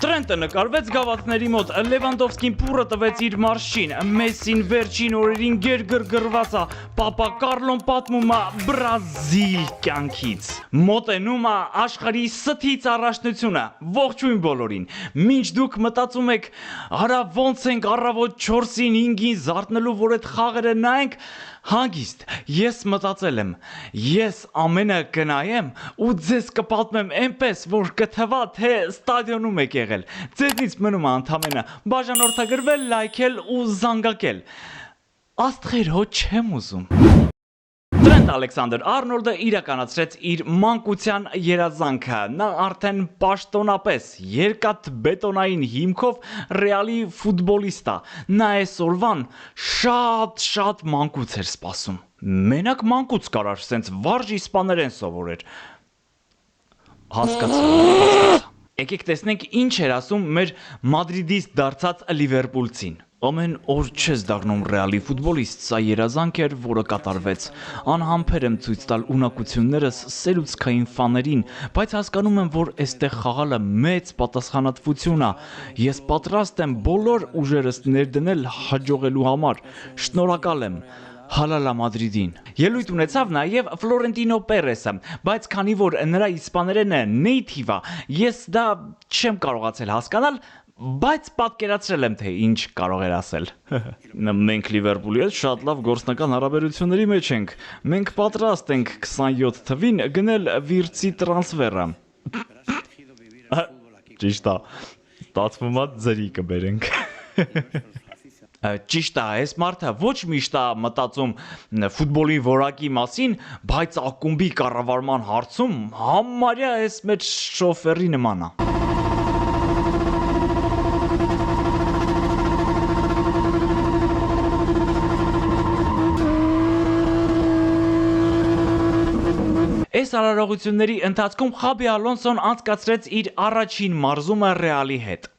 Տրենտը նկարվեց գավաթների մոտ, Լևանդովսկին փուռը տվեց իր մարշին, Մեսին վերջին օրերին գերգրգռված է, Պապա Կարլոն պատմում է Բրազիլ կյանքից։ Մոտենում է աշխարհի սթից առաջնությունը, ողջույն բոլորին։ Մինչ դուք մտածում եք, արա ոնց ենք առավոտ 4-ին 5-ին զարթնելու, որ այդ խաղերը նայենք, հանգիստ, ես մտածել եմ, ես ամենը կնայեմ ու ձեզ կպատմեմ այնպես, որ կթվա, թե ստադիոնում եք եղել։ Ձեզնից մնում է ընդամենը բաժանորդագրվել, լայքել ու զանգակել։ Աստղեր հո չեմ ուզում։ Տրենտ Ալեքսանդր Արնոլդը իրականացրեց իր մանկության երազանքը, նա արդեն պաշտոնապես երկաթ բետոնային հիմքով Ռեալի ֆուտբոլիստ է, նա այսօրվան շատ մանկուց էր սպասում, մենակ մանկուց կարար, սենց վարժ իսպաներեն սովորեր, հասկացա, եկեք տեսնենք ինչ էր ասում մեր մադրիդիստ դարձած լիվերպուլցին։ Ամեն օր չես դառնում Ռեալի ֆուտբոլիստ, սա երազանք էր, որը կատարվեց։ Անհամբեր եմ ցույց տալ ունակություններս սերուցքային ֆաներին, բայց հասկանում եմ, որ այստեղ խաղալը մեծ պատասխանատվություն է։ Ես պատրաստ եմ բոլոր ուժերս ներդնել հաջողելու համար։ Շնորհակալ եմ։ Հալալա Մադրիդին։ Ելույթ ունեցավ նաև Ֆլորենտինո Պերեսը, բայց քանի որ նրա իսպաներենը native է, ես դա չեմ կարողացել հասկանալ, բայց պատկերացրել եմ, թե ինչ կարող էր ասել։ Մենք Լիվերպուլի հետ շատ լավ գործնական հարաբերությունների մեջ ենք։ Մենք պատրաստ ենք 27 թվին գնել Վիրցի տրանսֆերը։ Ճիշտ է։ Ստացվում է ձրի կբերենք։ Ճիշտ է, այս մարդը ոչ միշտ է մտածում ֆուտբոլի որակի մասին, բայց ակումբի կառավարման հարցում համարյա այս մեր շոֆերի նման է։ Այս արարողությունների ընթացքում Խաբի Ալոնսոն անցկացրեց իր առաջին մարզումը Ռեալի հետ։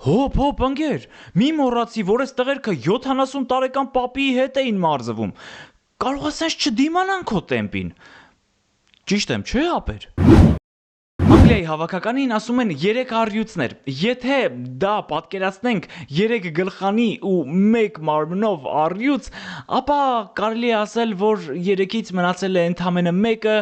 Հոп, ընկեր, մի մոռացի, որ այս տղերքը 70 տարեկան պապիի հետ էին մարզվում։ Կարող ասես չդիմանան քո տեմպին։ Ճիշտ եմ, չէ՞ ապեր։ Անգլիայի հավաքականին ասում են 3 առյուծներ։ Եթե դա պատկերացնենք 3 գլխանի ու 1 մարմնով առյուծ, ապա կարելի է ասել, որ 3-ից մնացել է ընդամենը 1-ը,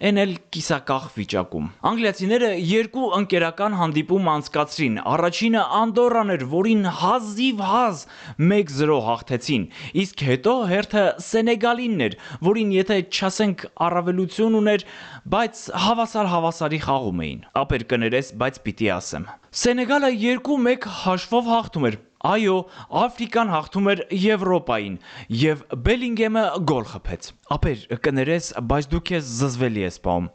այն էլ կիսակախ վիճակում։ Անգլիացիները 2 ընկերական հանդիպում անցկացրին։ Առաջինը Անդորրան էր, որին հազիվ 1-0 հաղթեցին։ Իսկ հետո հերթը Սենեգալինն էր, որին եթե չասենք առավելություն ուներ, բայց հավասարի խաղում էին։ Ապեր կներես, բայց պիտի ասեմ։ Սենեգալը 2-1 հաշվով հաղթում էր։ Այո, Աֆրիկան հաղթում էր Եվրոպային, եւ Բելինգեմը գոլ խփեց։ Ապեր կներես, բայց դու քեզ զզվելի ես պահում։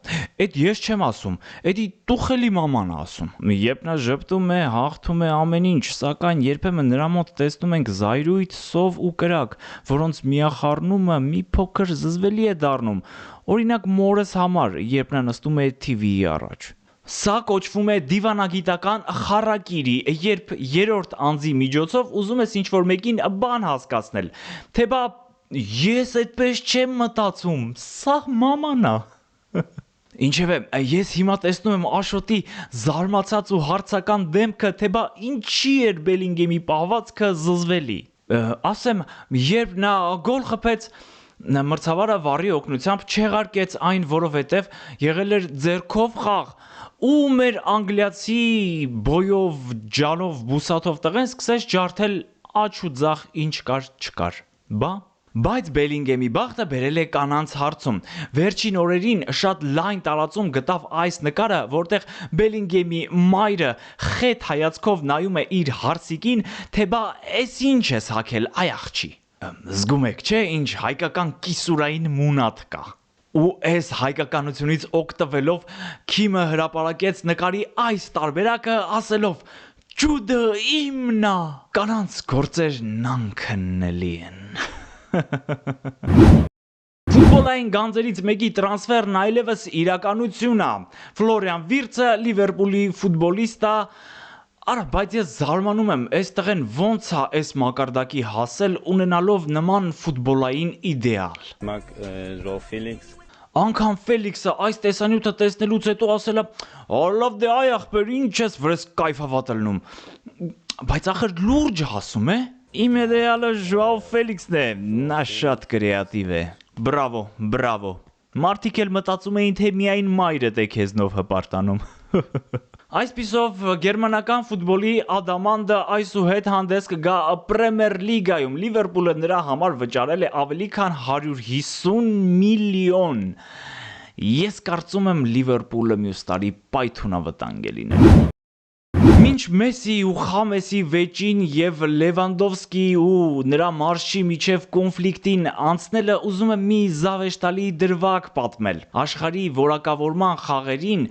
Էդ ես չեմ ասում, էդի Տուխելի մաման է ասում։ Երբ նա ժպտում է, հաղթում է ամեն ինչ, սակայն երբեմն նրա մոտ տեսնում ենք զայրույթ, սով ու կրակ, որոնց միախառնումը մի փոքր զզվելի է դառնում։ Օրինակ մորս համար, երբ նա նստում է TV-ի առաջ։ Սա կոչվում է դիվանագիտական խառակիրի, երբ երրորդ անձի միջոցով ուզում ես ինչ-որ մեկին բան հասկացնել, թե բա ես այդպես չեմ մտածում, սա մաման է։ Ինչևէ, ես հիմա տեսնում եմ Աշոտի զարմացած ու հարցական դեմքը, թե բա ինչի էր Բելինգեմի պահվածքը զզվելի։ Ասեմ, երբ նա գոլ խփեց, մրցավարը վառի օգնությամբ չեղարկեց այն, որովհետև եղել էր ձեռքով խաղ, ու մեր անգլիացի բոյով, ջանով, բուսաթով տղեն սկսեց ջարդել աչ ու ձախ ինչ կար չկար։ Բայց Բելինգեմի բախտը բերել է կանանց հարցում։ Վերջին օրերին շատ լայն տարածում գտավ այս նկարը, որտեղ Բելինգեմի մայրը խետ հայացքով նայում է իր հարսիկին, թե բա էս ինչ ես հագել, այ աղջի։ Զգում եք, չէ, ինչ հայկական կիսուրային մունատ կա։ Ու այս հայկականությունից օգտվելով Քիմը հրապարակեց նկարի այս տարբերակը ասելով. «Ջուդը իմն է, կանանց գործերն անքննելի են»։ Ֆուտբոլային գանձերից մեկի տրանսֆերն այլևս իրականություն է։ Ֆլորիան Վիրցը Լիվերպուլի ֆուտբոլիստ է, Արա, բայց ես զարմանում եմ, այս տղեն ոնց է այս մակարդակի հասել ունենալով նման ֆուտբոլային իդեալ։ Ժո Ֆելիքս Անկամ Ֆելիքսը այս տեսանյութը տեսնելուց հետո ասել է. «Լավ դե այ ախպեր, ինչ ես վրես կայֆավատ ելնում»։ Բայց ախր լուրջ ասում է։ Իմ իդեալը Ժոաու Ֆելիքսն է, նա շատ կրեատիվ է։ Բրավո, բրավո։ Մարդիկ էլ մտածում էին, թե միայն մայրդ է քեզնով հպարտանում։ Այսպիսով գերմանական ֆուտբոլի ադամանդը այսուհետ հանդես կգա Պրեմիեր լիգայում։ Լիվերպուլը նրա համար վճարել է ավելի քան 150 միլիոն։ Ես կարծում եմ Լիվերպուլը մյուս տարի պայթունավտանգ է լինելու։ Մինչ Մեսսի ու Խամեսի վեճին եւ Լևանդովսկի ու նրա մարշի միջև կոնֆլիկտին անցնելը ուզում եմ մի զավեշտալի դրվագ պատմել։ Աշխարհի որակավորման խաղերին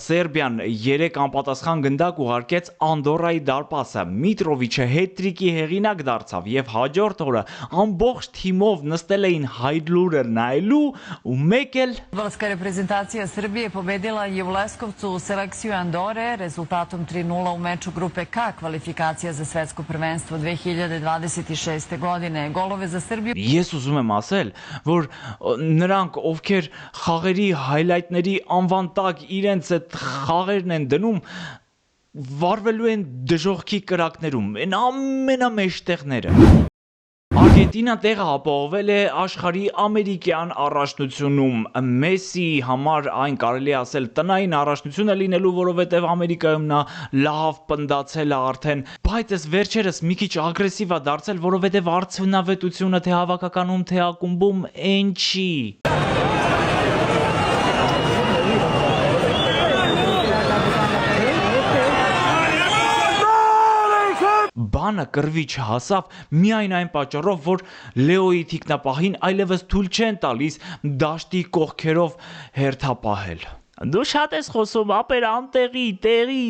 Սերբիան 3 անպատասխան գնդակ ուղարկեց Անդորայի դարպասը։ Միտրովիչը հետրիկի հեղինակ դարձավ եւ հաջորդ օրը ամբողջ թիմով նստել էին Հայդլուրը նայելու ու մեկ էլ Футбольская репрезентация Србije победила je u Leskovcu selekciju Andore rezultatom 3:0 u meču grupe K kvalifikacija za svetsko prvenstvo 2026. godine. Golove za Srbiju Ես ուզում եմ ասել, որ նրանք ովքեր խաղերի հայլայթների անվան տակ իրենց այդ խաղերն են դնում, վարվելու են դժողքի կրակներում, այն ամենամեծ տեղները։ Արգենտինան տեղը ապահովել է աշխարհի ամերիկյան առաջնությունում։ Մեսսի համար այն կարելի է ասել տնային առաջնություն է լինելու, որովհետև Ամերիկայում նա լավ պնդացել է արդեն, բայց այս վերջերս մի քիչ ագրեսիվ է դարձել, որովհետև արդյունավետությունը թե հավաքականում, թե ակումբում այն չի։ Բանը կռվի չհասավ միայն այն պատճառով, որ Լեոյի թիկնապահին այլևս թույլ չեն տալիս դաշտի կողքերով հերթապահել։ Դու շատ ես խոսում, ապեր անտեղի, տեղի։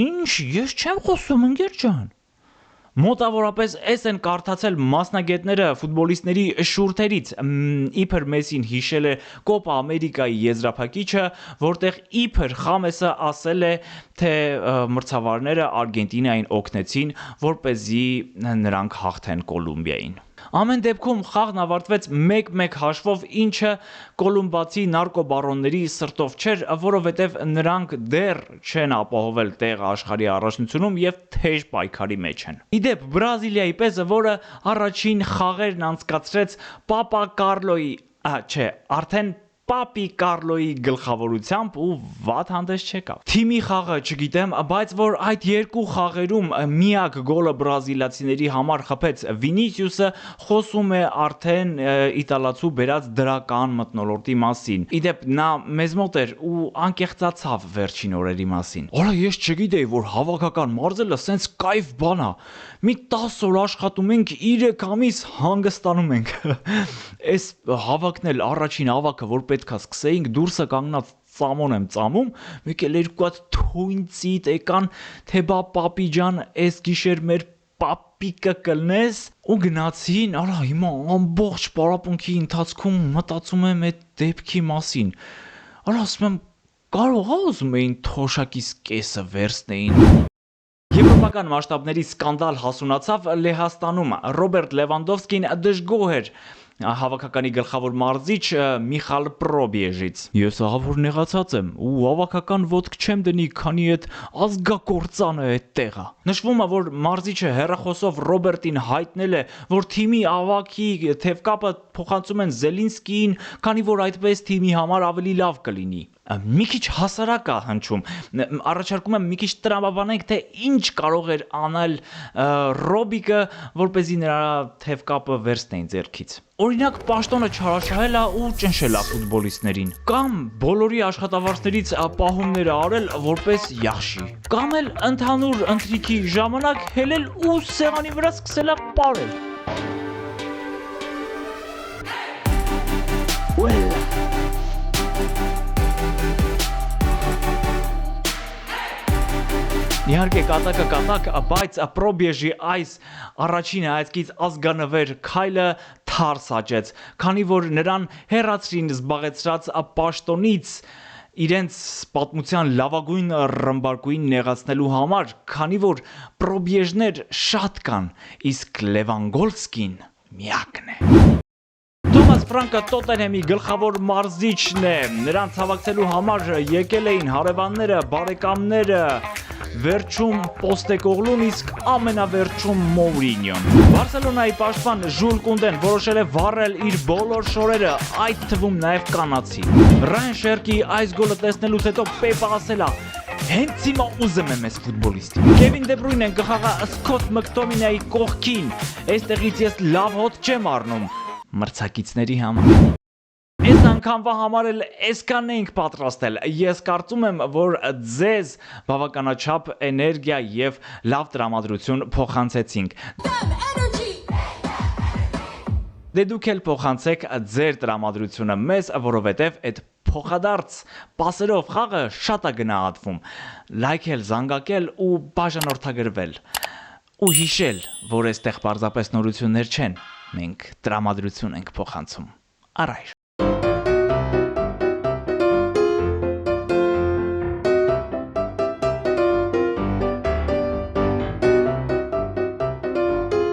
Ինչ, ես չեմ խոսում, ընկեր ջան։ Մոտավորապես այս են կարդացել մասնագետները ֆուտբոլիստների շուրթերից։ Իբր Մեսին հիշել է Կոպա Ամերիկայի եզրափակիչը, որտեղ իբր Խամեսը ասել է, թե մրցավարները Արգենտինային օգնեցին, որպեսզի նրանք հաղթեն Կոլումբիային։ Ամեն դեպքում խաղն ավարտվեց 1-1 հաշվով, ինչը կոլումբացի նարկոբարոնների սրտով չէր, որովհետև նրանք դեռ չեն ապահովել տեղը աշխարհի առաջնությունում եւ թեժ պայքարի մեջ են։ Իդեպ Բրազիլիայի պես, որը առաջին խաղերն անցկացրեց Պապա Կարլոյի, արդեն Պապի Կարլոյի գլխավորությամբ ու վատ հանդես չեկավ։ Թիմի խաղը չգիտեմ, բայց որ այդ երկու խաղերում միակ գոլը բրազիլացիների համար խփեց Վինիսիուսը, խոսում է արդեն իտալացու բերած դրական մթնոլորտի մասին։ Իդեպ նա մեզ մոտ էր ու անկեղծացավ վերջին օրերի մասին։ Արա ես չգիտեի, որ հավաքական մարզելը սենց կայֆ բան է։ Մի 10 օր աշխատում ենք, 3 ամիս հանգստանում ենք։ Այս հավաքն էլ առաջին հավաքը, որ պետք է սկսեինք, դուրսը կանգնած ծամոն եմ ծամում, մեկ էլ երկու հատ թույն ծիտ եկան, թե բա պապի ջան, այս գիշեր մեր պապիկը կլնես ու գնացին, արա հիմա ամբողջ պարապմունքի ընթացքում մտածում եմ այդ դեպքի մասին։ Արա ասում եմ, կարող է ուզում էին թոշակիս կեսը վերցնեին։ Եվրոպական մասշտաբների սկանդալ հասունացավ Լեհաստանում։ Ռոբերտ Լևանդովսկին դժգոհ էր հավաքականի գլխավոր մարզիչ Միխալ Պրոբիեժից։ Ես ահավոր նեղացած եմ ու հավաքական ոտք չեմ դնի, քանի այդ ազգակործանը այդ տեղը։ Նշվում է, որ մարզիչը հեռախոսով Ռոբերտին հայտնել է, որ թիմի ավակի թևկապը փոխանցում են Զելինսկիին, քանի որ այդպես թիմի համար ավելի լավ կլինի։ Մի քիչ հասարակ է հնչում։ Առաջարկում եմ մի քիչ տրամաբանենք, թե ինչ կարող էր անել Ռոբիկը, որպեսզի նրա թևկապը վերցնեին ձեռքից։ Օրինակ, պաշտոնը չարաշահել է ու ճնշել է ֆուտբոլիստներին, կամ բոլորի աշխատավարձներից պահումները արել որպես յախշի, կամ էլ ընդհանուր ընթրիքի ժամանակ հելել ու սեղանի վրա սկսել է պարել։ Իհարկե կատակը կատակ, բայց Պրոբիեժի այս առաջին հայացքից ազգանվեր քայլը թարս աճեց, քանի որ նրան հեռացրին զբաղեցրած պաշտոնից իրենց պատմության լավագույն ռմբարկուին նեղացնելու համար, քանի որ պրոբիեժներ շատ կան, իսկ Լևանգոլսկին միակն է։ Թոմաս Ֆրանկը Տոտենհեմի գլխավոր մարզիչն է, նրանց հավաքելու համար եկել էին հարևանները, բարեկամները, վերջում Պոստեկոգլուն, իսկ ամենավերջում Մոուրինյոն։ Բարսելոնայի պաշտպան Ժուլ Կունդեն որոշել է վառել իր բոլոր շորերը, այդ թվում նաև կանացի։ Ռայան Շերկի այս գոլը տեսնելուց հետո Պեպը ասել է. հենց հիմա ուզում եմ ես ֆուտբոլիստ։ Քևին Դե Բրույնեն գխաղա Սկոտ Մակտոմինայի կողքին, այստեղից ես լավ հոտ չեմ առնում մրցակիցների համար։ Այս անգամվա համար էլ այսքան էինք պատրաստել։ Ես կարծում եմ, որ ձեզ բավականաչափ էներգիա եւ լավ տրամադրություն փոխանցեցինք։ Դե դուք էլ փոխանցեք ձեր տրամադրությունը մեզ, որովհետեւ այդ փոխադարձ պասերով խաղը շատ է գնահատվում։ Լայքել, զանգակել ու բաժանորդագրվել։ Ու հիշել, որ այստեղ պարզապես նորություններ չեն, մենք տրամադրություն ենք փոխանցում։ Առայժմ